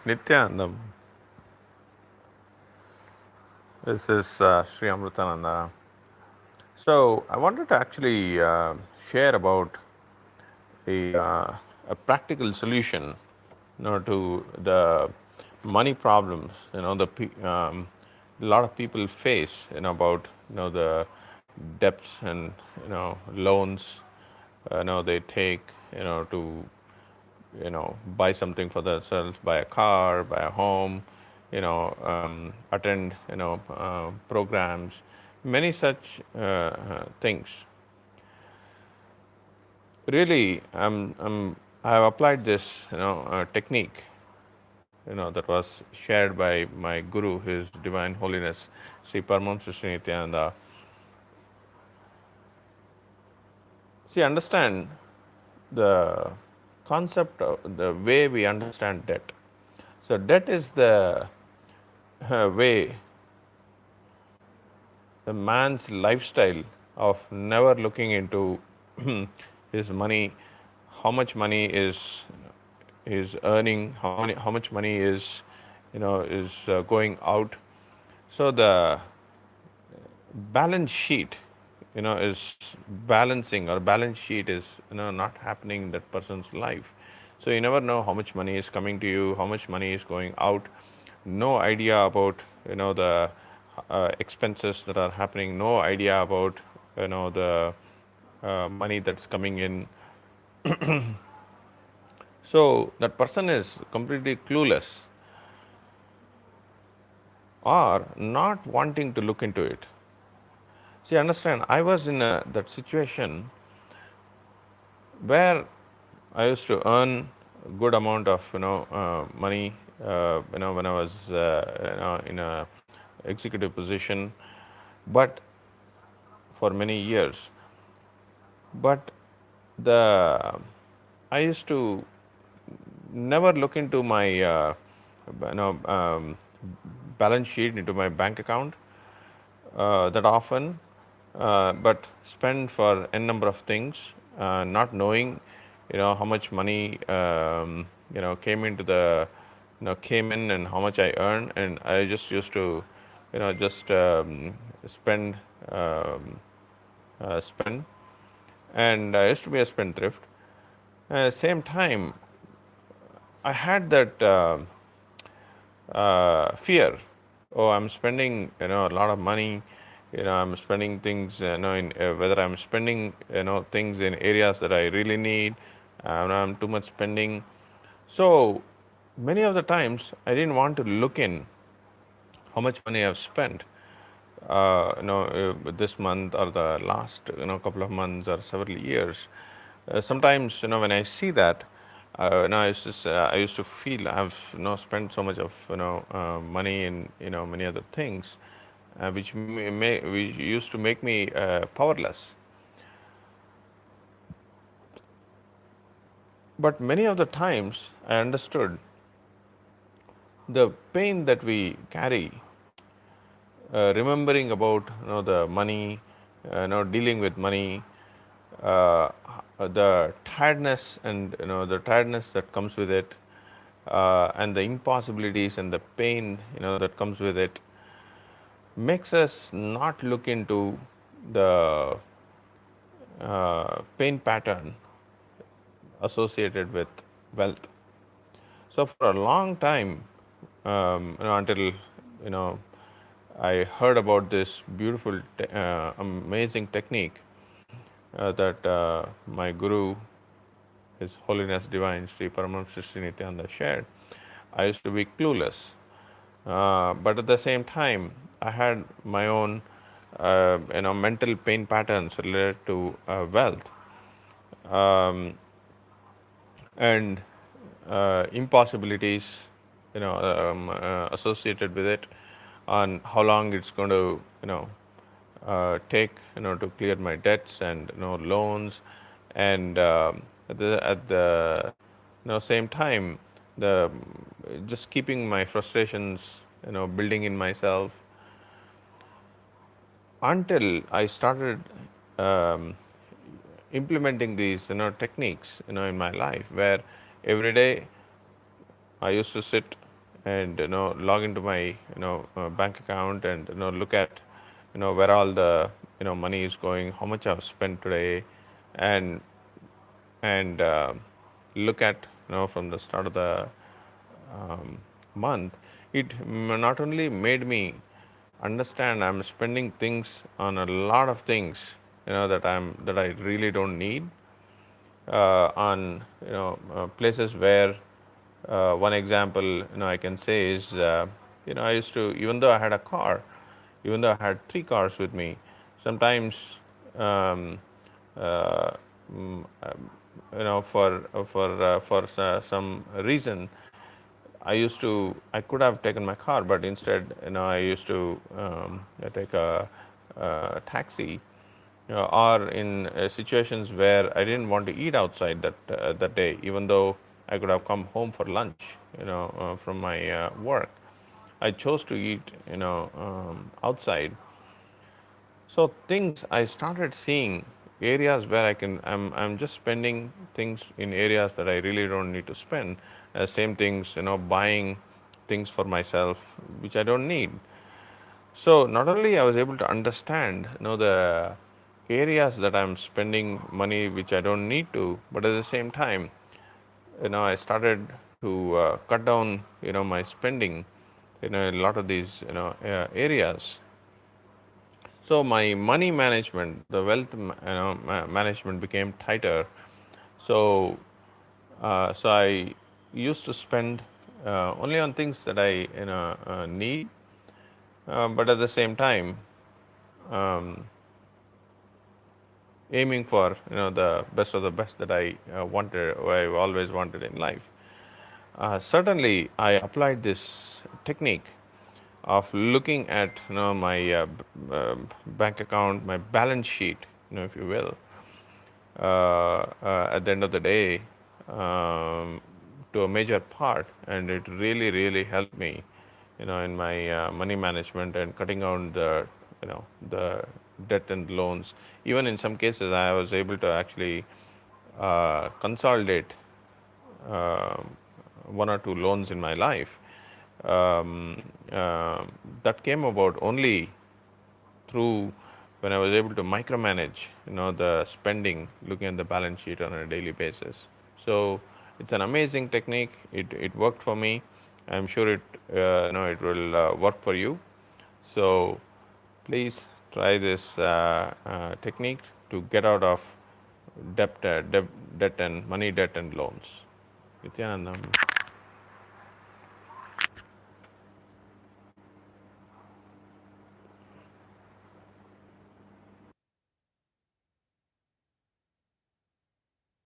Nityanandam. This is Sri Amritananda. So I wanted to actually share about a practical solution, to the money problems. A lot of people face, about the debts and loans, they take, to buy something for themselves, buy a car, buy a home, attend programs, many such things. Really, I have applied this technique that was shared by my guru, His Divine Holiness Sri Paramahamsa Sri Nityananda. See, understand the concept of the way we understand debt. So debt is the way the man's lifestyle of never looking into his money, how much money is earning, how much money is going out. So the balance sheet, is balancing, or balance sheet is not happening in that person's life. So you never know how much money is coming to you, how much money is going out. No idea about the expenses that are happening. No idea about the money that's coming in. So that person is completely clueless or not wanting to look into it. See, understand, I was in that situation where I used to earn a good amount of money, when I was in a executive position, but for many years. But the I used to never look into my you know balance sheet, into my bank account that often, but spend for n number of things, not knowing how much money came into the came in, and how much I earn, and I just used to just spend spend, and I used to be a spendthrift. Same time, I had that fear. Oh, I'm spending a lot of money. I'm spending things. In whether I'm spending things in areas that I really need. I'm too much spending. So many of the times I didn't want to look in how much money I've spent. This month, or the last couple of months, or several years. Sometimes when I see that, I used to feel I've spent so much of money in many other things, which used to make me powerless. But many of the times I understood the pain that we carry, remembering about the money, dealing with money, uh, the tiredness, and the tiredness that comes with it, and the impossibilities and the pain that comes with it, makes us not look into the pain pattern associated with wealth. So for a long time, until know I heard about this beautiful, amazing technique that my guru, His Holiness Divine Sri Paramahamsa Sri Nityananda, shared. I used to be clueless, but at the same time, I had my own, mental pain patterns related to wealth, um, and impossibilities, associated with it, on how long it's going to, take, to clear my debts and loans, and at the same time, the just keeping my frustrations, building in myself, until I started um, implementing these techniques in my life, where every day I used to sit and log into my bank account and look at where all the money is going, how much I've spent today, and look at from the start of the month. It not only made me understand I'm spending things on a lot of things that I really don't need, on places where, one example I can say is, I used to, even though I had a car, even though I had three cars with me, sometimes, um, uh, mm, um, for some reason, I could have taken my car, but instead, I used to take a taxi, or in situations where I didn't want to eat outside that day, even though I could have come home for lunch, from my work. I chose to eat, outside. So things I started seeing areas where I'm just spending things in areas that I really don't need to spend. Same things, buying things for myself which I don't need. So not only I was able to understand, the areas that I'm spending money which I don't need to, but at the same time, I started to cut down, my spending, in a lot of these, areas. So my money management, the wealth management became tighter. So so I used to spend only on things that I need, but at the same time, um, aiming for the best of the best that I wanted, or I always wanted in life. Certainly, I applied this technique of looking at my bank account, my balance sheet, if you will, at the end of the day, um, to a major part, and it really, really helped me, in my money management and cutting down the debt and loans. Even in some cases, I was able to actually consolidate one or two loans in my life. Um, uh, that came about only through when I was able to micromanage, the spending, looking at the balance sheet on a daily basis. So it's an amazing technique. It worked for me. I'm sure it will work for you. So please try this technique to get out of debt and money, debt and loans. Nityanandam.